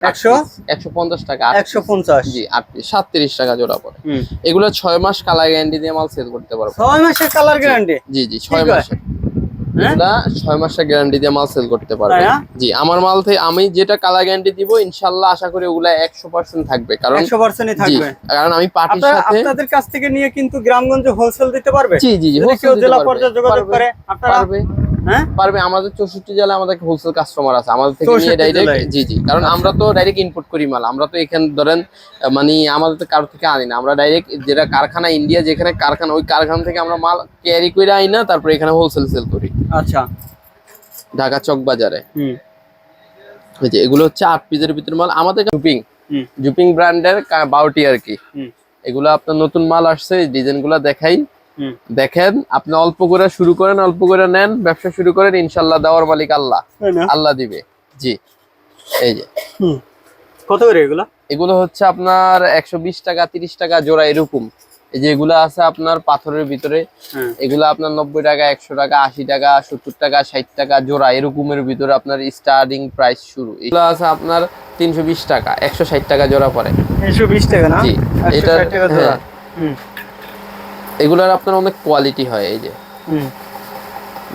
150 টাকা 150 জি 8 পিস 37 টাকা জোড়া পড়ে। এগুলো 6 মাস কালার গ্যারান্টি দিয়ে মাল সেল করতে পারবো। 6 মাসের কালার গ্যারান্টি? জি জি 6 মাসের। এগুলা 6 মাসের গ্যারান্টি দিয়ে মাল সেল করতে পারবে। জি আমার মাল থেকে আমি যেটা কালার গ্যারান্টি দিব ইনশাআল্লাহ আশা করি ওগুলা 100% থাকবে, কারণ 100%ই থাকবে। কারণ আমি পার্টির সাথে আপনাদের কাছ থেকে নিয়ে কিন্তু গ্রামগঞ্জে হোলসেল দিতে পারবে। জি জি হোলসেল জেলা পর্যায়ে যোগাযোগ করে আপনারা পারবে। হ্যাঁ পারবে, আমাদের 64 জেলায় আমাদের হোলসেল কাস্টমার আছে আমাদের থেকে নিয়ে ডাইরেক্ট। জি জি কারণ আমরা তো ডাইরেক্ট ইম্পোর্ট করি মাল, আমরা তো এখানে ধরেন মানে আমাদের তো কারো থেকে আনি না, আমরা ডাইরেক্ট যেটা কারখানা ইন্ডিয়া যেখানে কারখানা ওই কারখানা থেকে আমরা মাল ক্যারি করে আনি না, তারপরে এখানে হোলসেল সেল করি। আচ্ছা ঢাকা চক বাজারে। এই যে এগুলো হচ্ছে 8 পিসের ভিতর মাল আমাদের জুপিং ব্র্যান্ডের 12টি আর কি। এগুলো আপনার নতুন মাল আসছে, ডিজাইনগুলো দেখাই দেখেন, আপনি অল্প করে শুরু করেন, অল্প করে নেন, ব্যবসা শুরু করেন, ইনশাআল্লাহ দেওয়ার মালিক আল্লাহ, আল্লাহ দিবে। জি এই যে কত করে এগুলো? এগুলো হচ্ছে আপনার 120 টাকা 30 টাকা জোড়া এরকম। এই যে এগুলো আছে আপনার পাথরের ভিতরে, এগুলো আপনার 90 টাকা 100 টাকা 80 টাকা 70 টাকা 60 টাকা জোড়া এরকমের ভিতরে আপনার স্টার্টিং প্রাইস শুরু। এগুলো আছে আপনার 320 টাকা 160 টাকা জোড়া পড়ে। 120 টাকা না? জি এটা এগুলার আপনার অনেক কোয়ালিটি হয়। এই যে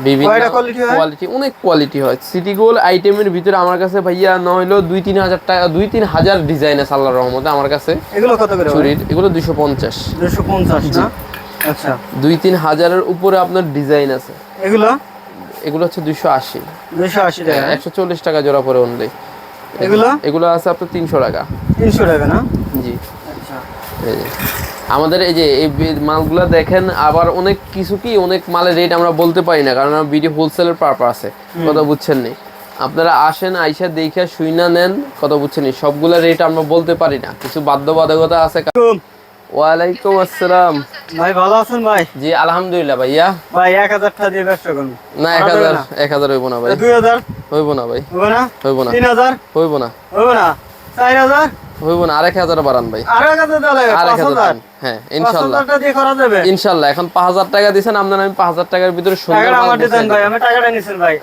বিভিন্ন কোয়ালিটি, অনেক কোয়ালিটি হয়। সিটি গোল্ড আইটেমের ভিতরে আমার কাছে ভাইয়া না হইলো 2-3 হাজার টাকা 2-3 হাজার ডিজাইন আছে আল্লাহর রহমতে আমার কাছে। এগুলো কত করে চুরির? এগুলো 250 না? আচ্ছা 2-3 হাজারের উপরে আপনার ডিজাইন আছে। এগুলো হচ্ছে 280 টাকা 140 টাকা জোড়া পড়ে অনলি। এগুলো আছে আপনার 300 টাকা 300 টাকা না? জি আচ্ছা। আমাদের এই যে এই মালগুলো দেখেন, আবার অনেক কিছু কি অনেক মালের রেট আমরা বলতে পারি না, কারণ আমার ভিডিও হোলসেলের পারপাস আছে, কথা বুঝছেন নি? আপনারা আসেন আইসা দেখে শুইনা নেন, কথা বুঝছেন নি? সবগুলা রেট আমরা বলতে পারি না, কিছু বাধ্যবাধকতা আছে। ওয়ালাইকুম আসসালাম ভাই, ভালো আছেন ভাই? জি আলহামদুলিল্লাহ ভাইয়া। ভাই 1000 টাকা দিয়ে ব্যবসা করুন না? 1000 হইব না ভাই। 2000 হইব না ভাই, হইব না। 3000 হইব না, 4000 হইব না। 1000 বাড়ান ভাই, 5000। হ্যাঁ ইনশাআল্লাহ দিয়ে করা যাবে ইনশাআল্লাহ। এখন 5000 টাকা দিবেন আপনারা, আমি 5000 টাকার ভিতরে সুন্দর মাল দিবেন ভাই। আমি টাকাটা নিছেন ভাই,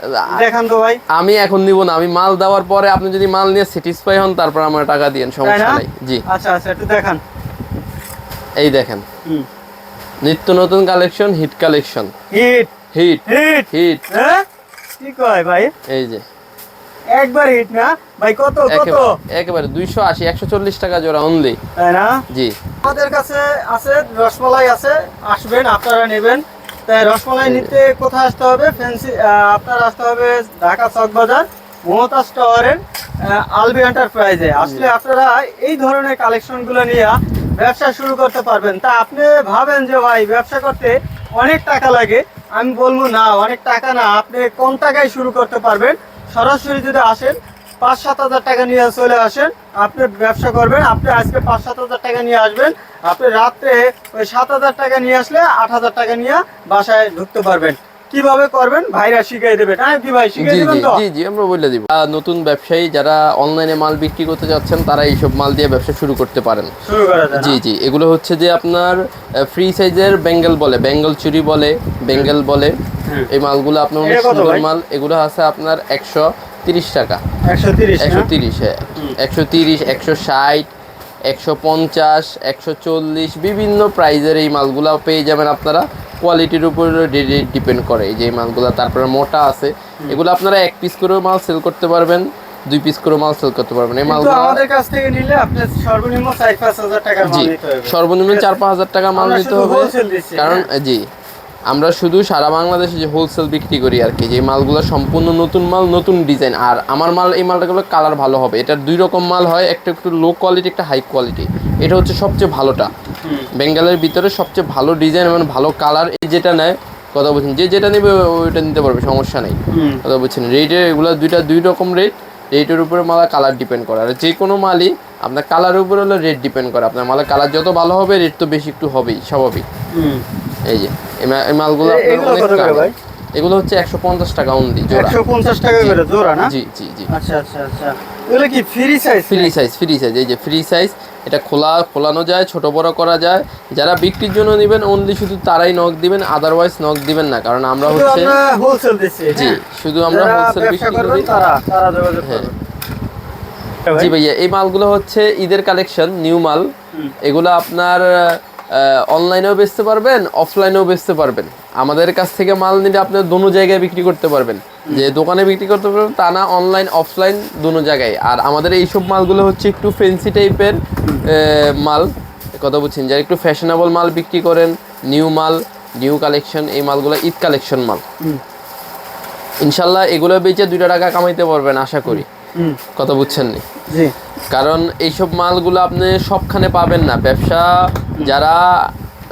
দেখান তো ভাই। আমি এখন নিব না, আমি মাল দেওয়ার পরে আপনি যদি মাল নিয়ে স্যাটিসফাই হন তারপর আমার টাকা দিবেন, সমস্যা নাই। জি আচ্ছা আচ্ছা একটু দেখান। এই দেখেন নিত্য নতুন collection, hit collection. Hit hit hit hit হ্যাঁ কি কয় ভাই? এই যে একবার হিট না ভাই? কত কত? একেবারে 280 140 টাকা জোড়া অনলি, তাই না? জি আমাদের কাছে আছে রসমালাই আছে, আসবেন আপনারা নেবেন। তাই রসমালাই নিতে কোথায় আসতে হবে? ফ্যান্সি আপনার আসতে হবে ঢাকা চক বাজার মমতাজ টাওয়ারের আলবি এন্টারপ্রাইজে। আসলে আপনারা এই ধরনের কালেকশনগুলো নিয়ে ব্যবসা শুরু করতে পারবেন। তা আপনি ভাবেন যে ভাই ব্যবসা করতে অনেক টাকা লাগে, আমি বলবো না, অনেক টাকা না, আপনি কম টাকায় শুরু করতে পারবেন। সরাসরি যদি আসেন 5-7 হাজার টাকা নিয়ে চলে আসেন, আপনি ব্যবসা করবেন। আপনি আজকে 5-7 হাজার টাকা নিয়ে আসবেন, আপনি রাত্রে ওই 7 হাজার টাকা নিয়ে আসলে 8 হাজার টাকা নিয়ে বাসায় ঢুকতে পারবেন। কিভাবে করবেন ভাইরা শিখিয়ে দেবে। হ্যাঁ কি ভাই, শিখিয়ে দিবেন তো? জি জি আমরা বলে দিব। নতুন ব্যবসায়ী যারা অনলাইনে মাল বিক্রি করতে যাচ্ছেন তারা এইসব মাল দিয়ে ব্যবসা শুরু করতে পারেন। জি জি এগুলো হচ্ছে যে আপনার ফ্রি সাইজের বেঙ্গল বলে, বেঙ্গল চুরি বলে, বেঙ্গল বলে। এই মালগুলো আপনার অনেক সুন্দর মাল। এগুলো আছে আপনার 130 টাকা 130 হ্যাঁ 130 160 150 140 বিভিন্ন প্রাইজের এই মালগুলো পেয়ে যাবেন আপনারা। কোয়ালিটির উপর ডিপেন্ড করে এই যে মালগুলো। তারপরে মোটা আছে, এগুলো আপনারা 1 পিস করে মাল সেল করতে পারবেন, 2 পিস করে মাল সেল করতে পারবেন। এই মালগুলো আমাদের কাছ থেকে নিলে আপনি সর্বনিম্ন 4-5 হাজার টাকা মাল নিতে হবে। সর্বনিম্ন 4-5 হাজার টাকা মাল নিতে হবে, কারণ জি আমরা শুধু সারা বাংলাদেশে যে হোলসেল বিক্রি করি আর কি। যে মালগুলো সম্পূর্ণ নতুন মাল, নতুন ডিজাইন। আর আমার মাল এই মালটাগুলো কালার ভালো হবে। এটার 2 রকম মাল হয়, একটা একটু লো কোয়ালিটি, একটা হাই কোয়ালিটি। এটা হচ্ছে সবচেয়ে ভালোটা, বেঙ্গলের ভিতরে সবচেয়ে ভালো ডিজাইন এবং ভালো কালার। এই যেটা নেয়, কথা বলছেন, যে যেটা নেবে ওইটা নিতে পারবে, সমস্যা নেই, কথা বলছেন। রেটের এগুলো 2 রকম রেট, রেটের উপরে মালা কালার ডিপেন্ড করে। আর যে কোনো মালই আপনার কালারের উপরে হলে রেট ডিপেন্ড করে। আপনার মালের কালার যত ভালো হবে রেট তো বেশি একটু হবেই, স্বাভাবিক। এই যে এই মালগুলো এগুলো হচ্ছে 150 টাকা অনলি জোড়া। 150 টাকা করে জোড়া না? জি জি জি আচ্ছা আচ্ছা আচ্ছা এগুলো কি free size? Free size, free size. এই যে ফ্রি সাইজ, এটা খোলানো যায়, ছোট বড় করা যায়। যারা বিক্রির জন্য নেবেন অনলি শুধু তারাই নক দিবেন, আদারওয়াইজ নক দিবেন না, কারণ আমরা হচ্ছে হোলসেল দিচ্ছি। জি শুধু আমরা হোলসেল বিক্রি করি। তারা যোগাযোগ করবেন। জি ভাইয়া, এই মালগুলো হচ্ছে ঈদের কালেকশন, নিউ মাল। এগুলো আপনার অনলাইনেও বেচতে পারবেন, অফলাইনেও বেচতে পারবেন। আমাদের কাছ থেকে মাল নিলে আপনার দোনো জায়গায় বিক্রি করতে পারবেন। যে দোকানে বিক্রি করতে পারবেন তা না, অনলাইন অফলাইন দোনো জায়গায়। আর আমাদের এইসব মালগুলো হচ্ছে একটু ফ্যান্সি টাইপের মাল, কথা বুঝছেন, যারা একটু ফ্যাশনেবল মাল বিক্রি করেন, নিউ মাল, নিউ কালেকশন, এই মালগুলো ঈদ কালেকশন মাল। ইনশাল্লাহ এগুলো বেচে 2 টাকা কামাইতে পারবেন আশা করি, কথা বুঝছেন নি? কারণ এইসব মালগুলো আপনি সবখানে পাবেন না। ব্যবসা যারা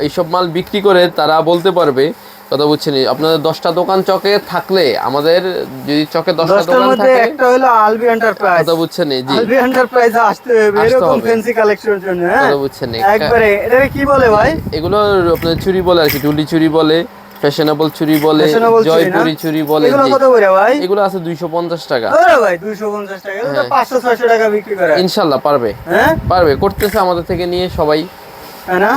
এইসব মাল বিক্রি করে তারা বলতে পারবে, কথা বুঝছেন। আপনাদের 10টা দোকান চকে থাকলে, আমাদের যদি চকে 10টা দোকান থাকে, একটা হলো আলবি এন্টারপ্রাইজ, কথা বুঝছেন। জি, আলবি এন্টারপ্রাইজে আসতে হবে এরকম ফ্যান্সি কালেকশনের জন্য, হ্যাঁ, কথা বুঝছেন। একবারে এটা কি বলে ভাই? এগুলো আপনাদের চুরি বলে আর কি, টুলি চুরি বলে, ফ্যাশনেবল চুরি বলে, জয়পুরি চুরি বলে। এগুলো কত করে ভাই? এগুলো আছে 250 টাকা। আরে ভাই 250 টাকা, এটা 500-600 টাকা বিক্রি করে। ইনশাআল্লাহ পারবে, হ্যাঁ পারবে, করতেছে আমাদের থেকে নিয়ে সবাই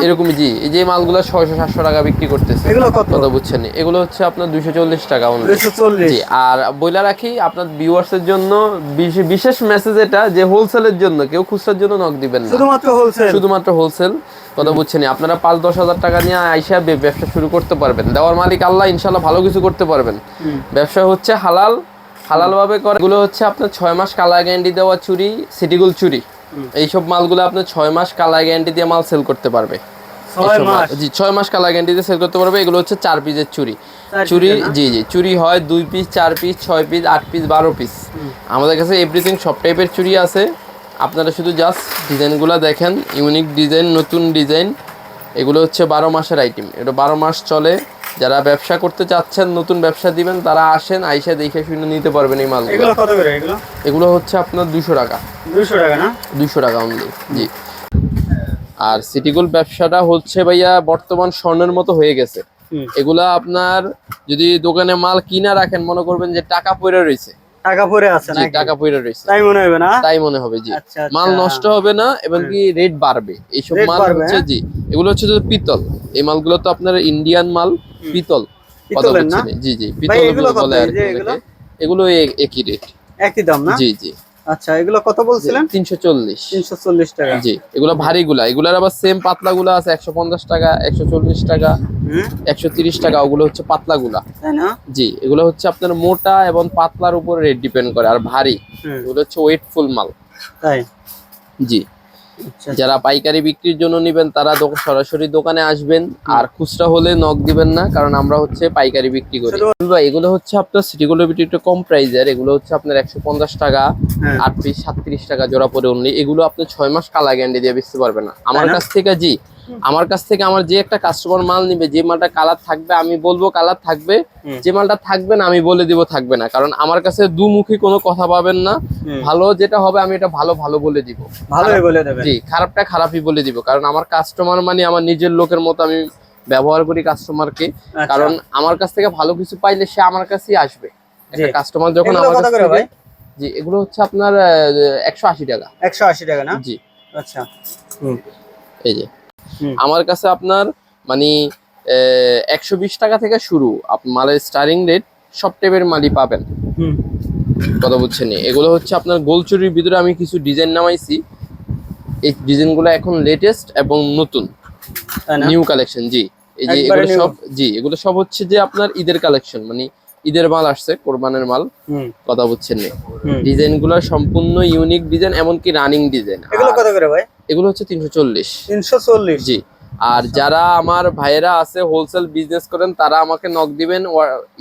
এরকমই। জি, এই যে মালগুলো 600-700 টাকা বিক্রি করতেছে। এগুলো কত? কথা বুঝছেন, এগুলো হচ্ছে আপনার 240 টাকা। 240। জি, আর বইলা রাখি আপনার ভিউয়ার্সের জন্য বিশেষ মেসেজ এটা, যে হোলসেলের জন্য কেউ খুচরার জন্য নক দিবেন না, শুধুমাত্র হোলসেল, শুধুমাত্র হোলসেল। কথা বুঝছেন, আপনারা 5-10 হাজার টাকা নিয়ে আইসা ব্যবসা শুরু করতে পারবেন। দেওয়ার মালিক আল্লাহ, ইনশাআল্লাহ ভালো কিছু করতে পারবেন। ব্যবসা হচ্ছে হালাল, হালাল ভাবে করে। এগুলো হচ্ছে আপনার 6 মাস কালার গ্যারান্টি দেওয়া চুরি, সিটিগুল চুরি। এইসব মালগুলো আপনার 6 মাস কালার গ্যারান্টি দিয়ে মাল সেল করতে পারবে। 6 মাস কালার গ্যারান্টি দিয়ে সেল করতে পারবে। এগুলো হচ্ছে 4 পিসের চুরি। চুরি, জি জি, চুরি হয় 2 piece, 4 piece, 6 piece, 8 piece, 12 piece. আমাদের কাছে এভরিথিং সব টাইপের চুরি আছে। আপনারা শুধু জাস্ট ডিজাইনগুলো দেখেন, ইউনিক ডিজাইন, নতুন ডিজাইন। এগুলো হচ্ছে 12 মাসের আইটেম, এটা 12 মাস চলে। যারা ব্যবসা করতে চাচ্ছেন, নতুন ব্যবসা দিবেন, তারা আসেন, আইসা দেখে শুনে নিতে পারবেন এই মালগুলো। এগুলো কত করে? এগুলো হচ্ছে আপনার 200 টাকা। 200 টাকা না? 200 টাকা অনলি। জি। আর সিটি গোল্ড ব্যবসাটা হচ্ছে ভাইয়া বর্তমান স্বর্ণের মতো হয়ে গেছে। এগুলা আপনার যদি দোকানে মাল কিনা রাখেন, মনে করবেন যে টাকা পড়ে রয়েছে, টাকা পড়ে আছে না, টাকা পড়ে রয়েছে, তাই মনে হবে না? তাই মনে হবে। জি, মাল নষ্ট হবে না এবং কি রেট বাড়বে। এইসব মাল হচ্ছে, জি, এগুলো হচ্ছে পিতল। এই মালগুলো তো আপনার ইন্ডিয়ান মাল, পিতল, কথা বলছেন। জি জি, পিতল বলে আর কি। এগুলো একই রেট, একই দাম না? জি জি। আচ্ছা, এগুলো কত বলছিলেন? 340 টাকা। জি, এগুলো ভারীগুলা। এগুলার আবার সেম পাতলাগুলা আছে 150 টাকা, 140 টাকা, 130 টাকা। ওগুলো হচ্ছে পাতলাগুলা, তাই না? জি, এগুলো হচ্ছে আপনার মোটা এবং পাতলার উপর রেট ডিপেন্ড করে। আর ভারী এগুলো হচ্ছে ওয়েটফুল মাল, তাই। জি, যারা পাইকারি বিক্রির জন্য নেবেন তারা সরাসরি দোকানে আসবেন। আর খুচরা হলে নক দিবেন না, কারণ আমরা হচ্ছে পাইকারি বিক্রি করি। এগুলো হচ্ছে আপনার সিটি গোল্ডের ভিতরে একটু কম প্রাইজের। এগুলো হচ্ছে আপনার 150 টাকা, 8 পিস, 37 টাকা জোড়া পরে অনলি। এগুলো আপনি 6 মাস কালার গ্যারান্টি দিয়ে বেচতে পারবেন না আমার কাছ থেকে। জি, আমার কাছ থেকে আমার যে একটা কাস্টমার মাল নিবে, যে মালটা কালার থাকবে আমি বলবো কালার থাকবে, যে মালটা থাকবে না আমি বলে দিব থাকবে না। কারণ আমার কাছে দুমুখী কোনো কথা পাবেন না। ভালো যেটা হবে আমি এটা ভালো ভালো বলে দিব, ভালোই বলে দেবেন। জি, খারাপটা খারাপই বলে দিব। কারণ আমার কাস্টমার মানে আমার নিজের লোকের মতো আমি ব্যবহার করি কাস্টমারকে। কারণ আমার কাছ থেকে ভালো কিছু পাইলে সে আমার কাছেই আসবে। একটা কাস্টমার যখন আমার কাছ থেকে, জি, এগুলো হচ্ছে আপনার 180 টাকা। 180 টাকা না? জি। আচ্ছা, এই যে আমার কাছে আপনার মানে 120 টাকা থেকে শুরু মালের স্টার্টিং রেট। সব টাইপের মালই পাবেন, কথা বুঝছেন। এগুলো হচ্ছে আপনার গোলচুরির ভিতরে আমি কিছু ডিজাইন নামাইছি। এই ডিজাইনগুলো এখন লেটেস্ট এবং নতুন, নিউ কালেকশন। জি, এই যে এগুলো সব, জি, এগুলো সব হচ্ছে যে আপনার ঈদের কালেকশন, মানে ঈদের মাল আসছে, কোরবানের মাল, কথা বুঝছেন। ডিজাইনগুলো সম্পূর্ণ ইউনিক ডিজাইন, এমনকি রানিং ডিজাইন। এগুলো কত করে ভাই? এগুলো হচ্ছে 340। 340? জি। আর যারা আমার ভাইয়েরা আছে হোলসেল বিজনেস করেন, তারা আমাকে নক দিবেন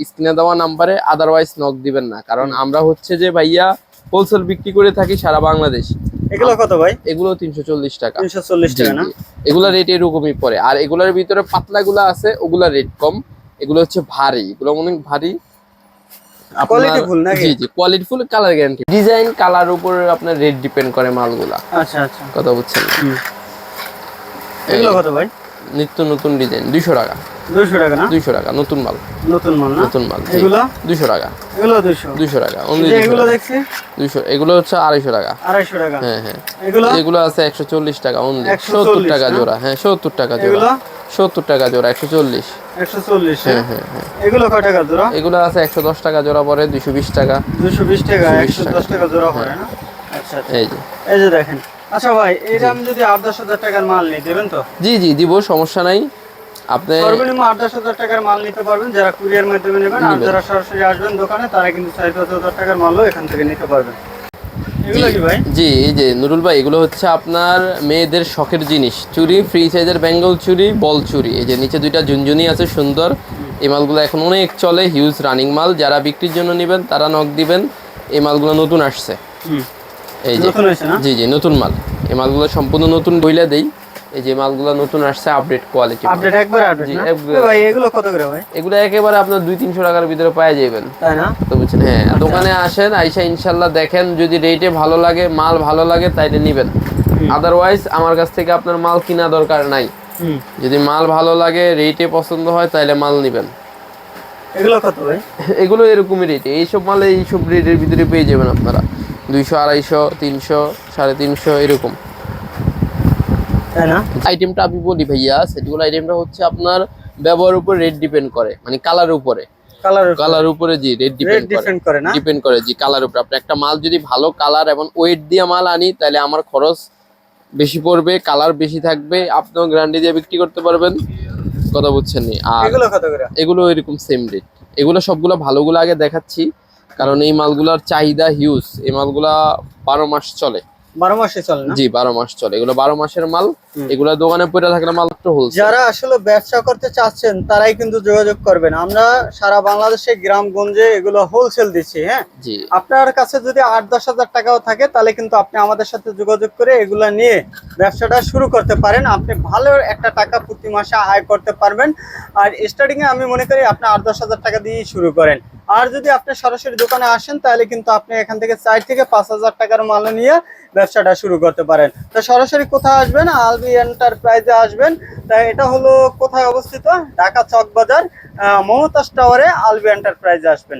স্ক্রিনে দেওয়া নাম্বারে, আদারওয়াইজ নক দিবেন না। কারণ আমরা হচ্ছে যে ভাইয়া হোলসেল বিক্রি করে থাকি সারা বাংলাদেশ। এগুলো কত ভাই? এগুলো 340 টাকা। 340 টাকা না? এগুলা রেট এরকমই পড়ে। আর এগুলার ভিতরে পাতলাগুলো আছে, ওগুলা রেট কম। এগুলো হচ্ছে ভারী, এগুলো অনেক ভারী, কোয়ালিটিফুল নাকি? জি জি, কোয়ালিটিফুল, কালার গ্যারান্টি। ডিজাইন কালার উপর আপনার রেট ডিপেন্ড করে মালগুলা। আচ্ছা আচ্ছা, কথা বুঝছেন। এগুলো কত ভাই? নিত্য নতুন ডিজাইন 200 টাকা। 200 টাকা না? 200 টাকা, নতুন মাল। নতুন মাল না? নতুন মাল। এগুলো 200 টাকা। এগুলো 200 টাকা অনলি। এগুলো দেখছি 200। এগুলো হচ্ছে 250 টাকা। 250 টাকা? হ্যাঁ হ্যাঁ। এগুলো আছে 140 টাকা অনলি। 70 টাকা জোড়া। হ্যাঁ, 70 টাকা জোড়া। 70 টাকা জোড়া, 140। 140? হ্যাঁ হ্যাঁ হ্যাঁ। এগুলো কত টাকা জোড়া? এগুলো আছে 110 টাকা জোড়া পরে, 220 টাকা। 220 টাকা, 110 টাকা জোড়া পড়ে না? আচ্ছা আচ্ছা। এই যে এই যে দেখেন। আচ্ছা ভাই, এটা আমি যদি 8-10 হাজার টাকার মাল নিই, দেবেন তো? জি জি দিব, সমস্যা নাই। আপনি সর্বনিম্ন 8-10 হাজার টাকার মাল নিতে পারবেন যারা কুরিয়ার মাধ্যমে নেবেন, আর যারা সরাসরি আসবেন দোকানে তারা কিন্তু 4-5 হাজার টাকার মালও এখান থেকে নিতে পারবেন। এগুলো কি ভাই? জি এই যে নুরুল ভাই, এগুলো হচ্ছে আপনার মেয়েদের শখের জিনিস, চুড়ি, ফ্রি সাইজের বেঙ্গল চুড়ি, বল চুড়ি। এই যে নিচে দুইটা ঝুনঝুনি আছে সুন্দর। এই মালগুলো এখন অনেক চলে, হিউজ রানিং মাল। যারা বিক্রির জন্য নেবেন তারা নক দিবেন। এই মালগুলো নতুন আসছে, এই যে নতুন হয়েছে না? জি জি নতুন মাল। এই মালগুলো সম্পূর্ণ নতুন বইলা দেই। এই যে মালগুলো নতুন আসছে, আপডেট কোয়ালিটি, আপডেট একবার আপডেট জি না? একবার। ভাই এগুলো কত করে ভাই? এগুলো একেবারে আপনার 200-300 টাকার ভিতরে পাওয়া যাবেন, তাই না? তো বুঝছেন। হ্যাঁ, দোকানে আসেন, আইসা ইনশাল্লাহ দেখেন, যদি রেটে ভালো লাগে, মাল ভালো লাগে, তাইলে নিবেন। আদারওয়াইজ আমার কাছ থেকে আপনার মাল কিনা দরকার নাই। যদি মাল ভালো লাগে, রেটে পছন্দ হয়, তাইলে মাল নিবেন। এগুলো কত ভাই? এগুলো এরকমই রেট, এইসব মাল এইসব রেটের ভিতরে পেয়ে যাবেন আপনারা। 200, 250, 300, 350 এরকম। তাই না? আইটেমটা আমি বলি ভাইয়া, সেগুলো আইটেমটা হচ্ছে আপনার ব্যবহারের উপর রেট ডিপেন্ড করে, মানে কালারের উপরে। কালার উপরে জি রেট ডিপেন্ড করে না? ডিপেন্ড করে জি কালার উপরে। আপনি একটা মাল যদি ভালো কালার এবং ওয়েট দিয়ে মাল আনি, তাহলে আমার খরচ বেশি পড়বে, কালার বেশি থাকবে, আপনিও গ্যারান্টি দিয়ে বিক্রি করতে পারবেন। কথা বুঝছেন নি? আর এগুলো কত করে? এগুলো এরকম সেম রেট। এগুলো সবগুলো ভালোগুলো আগে দেখাচ্ছি, কারণ এই মালগুলোর চাহিদা হিউজ। এই মালগুলা 12 মাস চলে। 12 মাসে চলে না? জি 12 মাস চলে, এগুলো 12 মাসের মাল। এগুলো দোকানে পড়ে থাকলে মাল একটু হোলসেল। যারা আসলে ব্যবসা করতে চাচ্ছেন তারাই কিন্তু যোগাযোগ করবেন। আমরা সারা বাংলাদেশে গ্রামগঞ্জে এগুলো হোলসেল দিচ্ছি। হ্যাঁ, জি আপনার কাছে যদি 8-10 হাজার টাকাও থাকে তাহলে কিন্তু আপনি আমাদের সাথে যোগাযোগ করে এগুলা নিয়ে ব্যবসাটা শুরু করতে পারেন। আপনি ভালো একটা টাকা প্রতি মাসে আয় করতে পারবেন। আর স্টার্টিং এ আমি মনে করি আপনি 8-10 হাজার টাকা দিয়েই শুরু করেন। আর যদি আপনি সরাসরি দোকানে আসেন তাহলে কিন্তু আপনি এখান থেকে 4 থেকে 5 হাজার টাকার মাল নিয়ে ব্যবসাটা শুরু করতে পারেন। তো সরাসরি কোথায় আসবেন? আলবি এন্টারপ্রাইজে আসবেন। তাই এটা হলো কোথায় অবস্থিত? ঢাকা চক বাজার, মমতাজ টাওয়ারে আলবি এন্টারপ্রাইজে আসবেন।